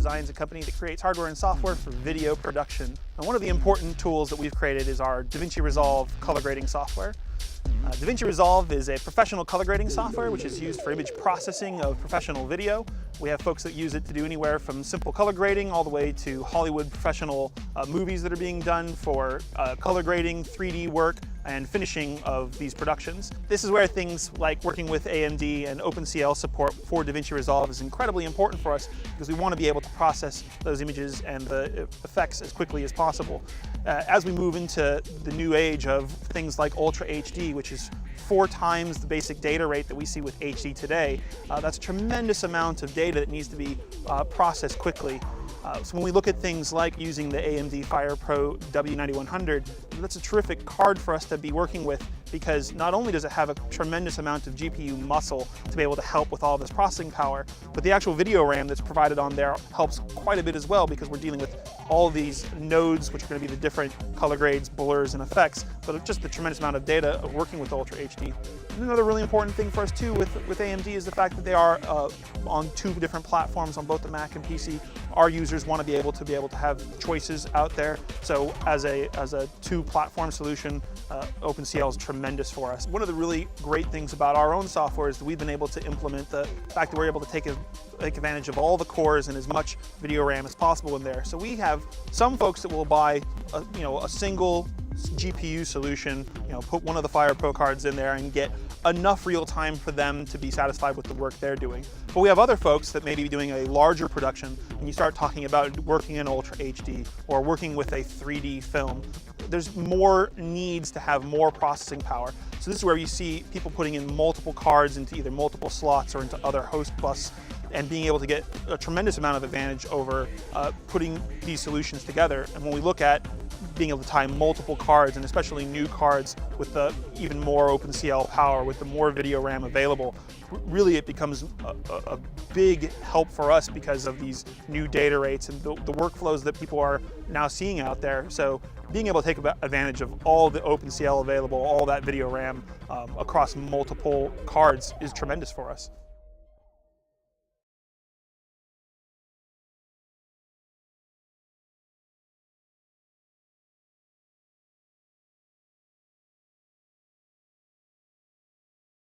Design is a company that creates hardware and software for video production. And one of the important tools that we've created is our DaVinci Resolve color grading software. DaVinci Resolve is a professional color grading software which is used for image processing of professional video. We have folks that use it to do anywhere from simple color grading all the way to Hollywood professional movies that are being done for color grading, 3D work, and finishing of these productions. This is where things like working with AMD and OpenCL support for DaVinci Resolve is incredibly important for us, because we want to be able to process those images and the effects as quickly as possible. As we move into the new age of things like Ultra HD, which is 4 times the basic data rate that we see with HD today, that's a tremendous amount of data that needs to be processed quickly. So when we look at things like using the AMD FirePro W9100, that's a terrific card for us to be working with, because not only does it have a tremendous amount of GPU muscle to be able to help with all this processing power, but the actual video RAM that's provided on there helps quite a bit as well, because we're dealing with all these nodes, which are going to be the different color grades, blurs, and effects, but just the tremendous amount of data of working with Ultra HD. And another really important thing for us too with AMD is the fact that they are on 2 different platforms on both the Mac and PC. Our users want to be able to have choices out there. So as a 2-platform solution, OpenCL is tremendous for us. One of the really great things about our own software is that we've been able to implement the fact that we're able to take advantage of all the cores and as much video RAM as possible in there. So we have some folks that will buy a single GPU solution, put one of the FirePro cards in there and get enough real time for them to be satisfied with the work they're doing. But we have other folks that may be doing a larger production, and you start talking about working in Ultra HD or working with a 3D film. There's more needs to have more processing power. So this is where you see people putting in multiple cards into either multiple slots or into other host bus, and being able to get a tremendous amount of advantage over putting these solutions together. And when we look at being able to tie multiple cards, and especially new cards with the even more OpenCL power, with the more video RAM available, really it becomes a big help for us because of these new data rates and the workflows that people are now seeing out there. So being able to take advantage of all the OpenCL available, all that video RAM across multiple cards is tremendous for us.